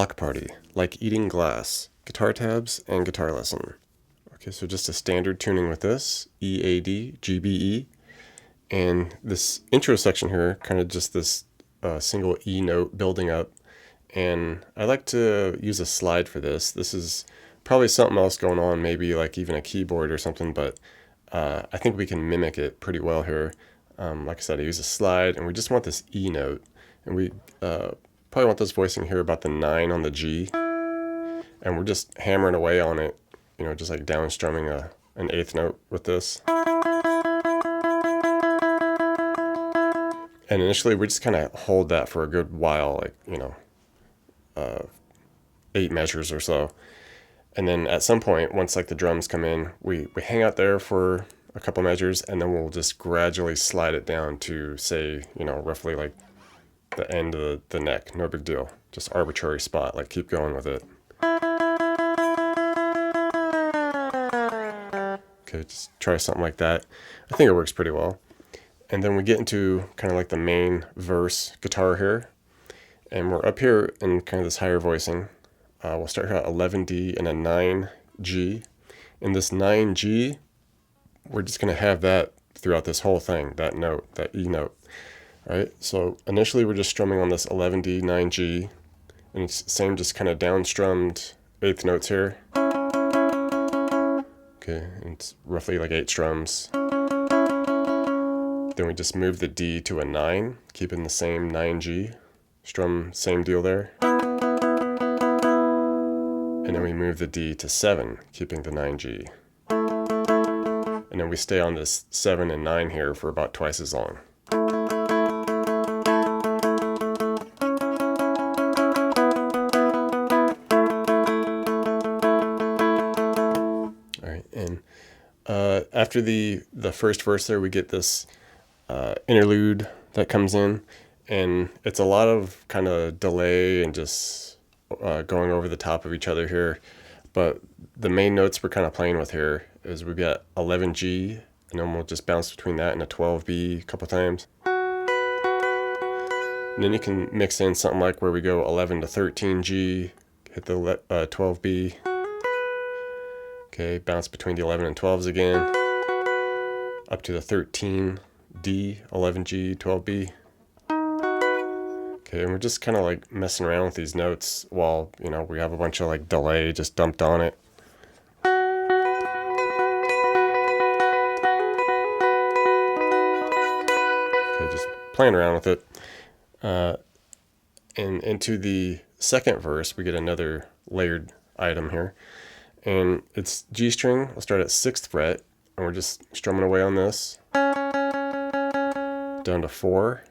Block Party, Like Eating Glass, Guitar Tabs, and Guitar Lesson. Okay, so just a standard tuning with this, E, A, D, G, B, E. And this intro section here, kind of just this single E note building up. And I like to use a slide for this. This is probably something else going on, maybe like even a keyboard or something, but I think we can mimic it pretty well here. Like I said, I use a slide, and we just want this E note. And we probably want this voicing here about the 9 on the G. And we're just hammering away on it, you know, just like down strumming an 8th note with this. And initially we just kind of hold that for a good while, like, you know, 8 measures or so. And then at some point, once like the drums come in, we hang out there for a couple measures, and then we'll just gradually slide it down to, say, you know, roughly like the end of the neck. No big deal. Just arbitrary spot, like keep going with it. Okay, just try something like that. I think it works pretty well. And then we get into kind of like the main verse guitar here. And we're up here in kind of this higher voicing. We'll start here at 11D and a 9G. In this 9G, we're just going to have that throughout this whole thing, that note, that E note. All right, so initially we're just strumming on this 11D, 9G. And it's the same, just kind of down-strummed 8th notes here. Okay, and it's roughly like 8 strums. Then we just move the D to a 9, keeping the same 9G. Strum, same deal there. And then we move the D to 7, keeping the 9G. And then we stay on this 7 and 9 here for about twice as long. All right, and after the first verse there, we get this interlude that comes in, and it's a lot of kind of delay and just going over the top of each other here. But the main notes we're kind of playing with here is we've got 11G, and then we'll just bounce between that and a 12B a couple times. And then you can mix in something like where we go 11 to 13G, hit the 12B. Okay, bounce between the 11 and 12s again, up to the 13D, 11G, 12B. Okay, and we're just kind of like messing around with these notes while, you know, we have a bunch of like delay just dumped on it. Okay, just playing around with it. And into the second verse, we get another layered item here. And it's G string. We'll start at 6th fret, and we're just strumming away on this. Down to 4.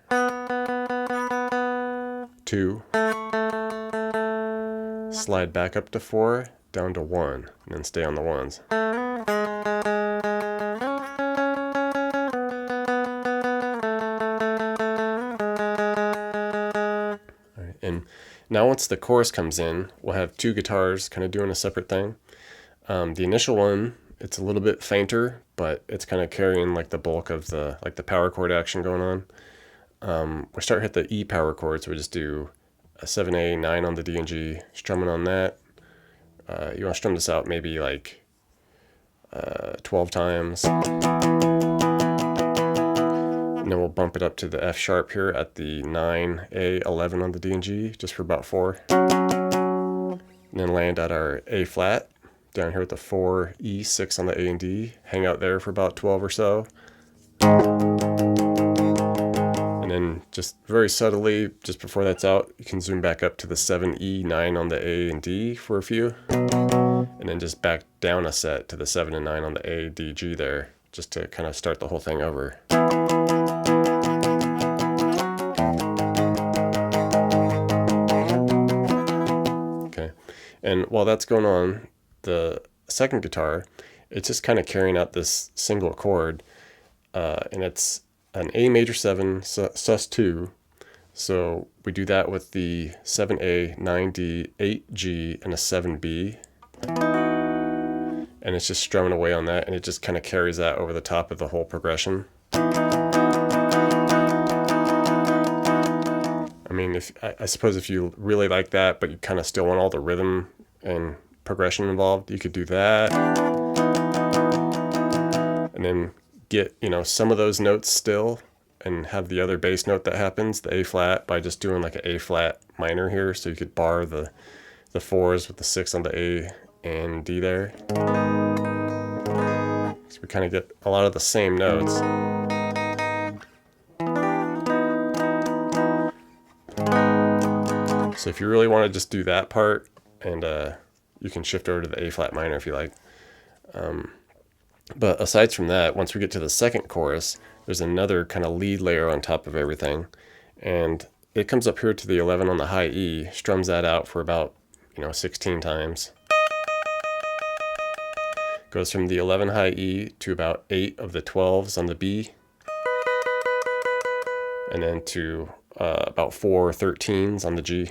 2, slide back up to 4, down to 1, and then stay on the 1s. All right, and now once the chorus comes in, we'll have 2 guitars kind of doing a separate thing. The initial one, it's a little bit fainter, but it's kind of carrying like the bulk of the power chord action going on. We start hit the E power chord, so we just do a 7A, 9 on the D and G, strumming on that. You want to strum this out maybe like 12 times. And then we'll bump it up to the F sharp here at the 9A, 11 on the D and G, just for about 4. And then land at our A flat, down here at the 4, E, 6 on the A and D, hang out there for about 12 or so. And just very subtly, just before that's out, you can zoom back up to the 7E, 9 on the A and D for a few. And then just back down a set to the 7 and 9 on the A, D, G there, just to kind of start the whole thing over. Okay, and while that's going on, the second guitar, it's just kind of carrying out this single chord, and it's an A major 7, sus2. So we do that with the 7A, 9D, 8G, and a 7B. And it's just strumming away on that, and it just kind of carries that over the top of the whole progression. I'm mean, I suppose if you really like that, but you kind of still want all the rhythm and progression involved, you could do that. And then get, some of those notes still and have the other bass note that happens, the A flat, by just doing like an A flat minor here. So you could bar the 4s with the 6 on the A and D there. So we kind of get a lot of the same notes. So if you really want to just do that part, and you can shift over to the A flat minor if you like. But aside from that, once we get to the second chorus, there's another kind of lead layer on top of everything. And it comes up here to the 11 on the high E, strums that out for about, 16 times. Goes from the 11 high E to about 8 of the 12s on the B. And then to about 4 13s on the G.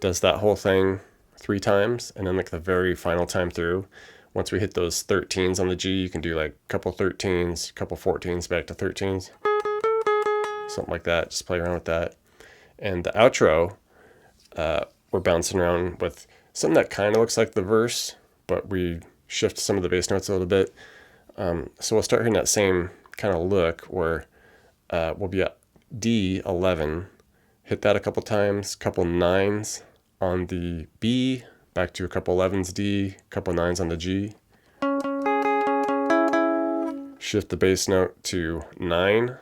Does that whole thing 3 times, and then like the very final time through, once we hit those 13s on the G, you can do like a couple 13s, a couple 14s, back to 13s, something like that. Just play around with that. And the outro, we're bouncing around with something that kind of looks like the verse, but we shift some of the bass notes a little bit. So we'll start hearing that same kind of look where we'll be at D11, hit that a couple times, couple 9s on the B, back to a couple 11s D, couple 9s on the G. Shift the bass note to 9,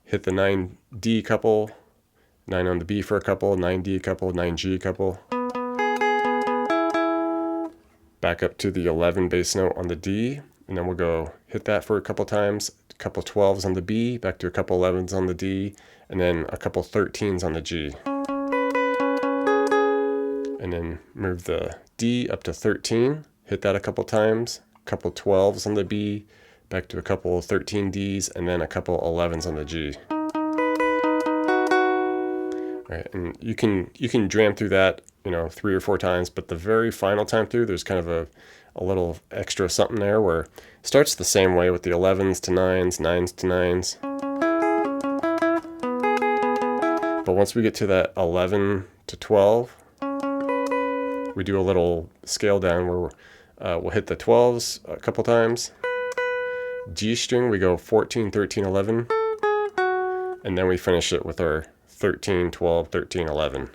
hit the 9D couple, 9 on the B for a couple, 9D a couple, 9G a couple. Back up to the 11 bass note on the D, and then we'll go hit that for a couple times, a couple 12s on the B, back to a couple 11s on the D, and then a couple 13s on the G. And then move the D up to 13, hit that a couple times, a couple 12s on the B, back to a couple 13 Ds, and then a couple 11s on the G. All right, and you can jam through that, 3 or 4 times, but the very final time through, there's kind of a little extra something there where it starts the same way with the 11s to 9s, 9s to 9s. But once we get to that 11 to 12, we do a little scale down where we'll hit the 12s a couple times. G string, we go 14, 13, 11. And then we finish it with our 13, 12, 13, 11.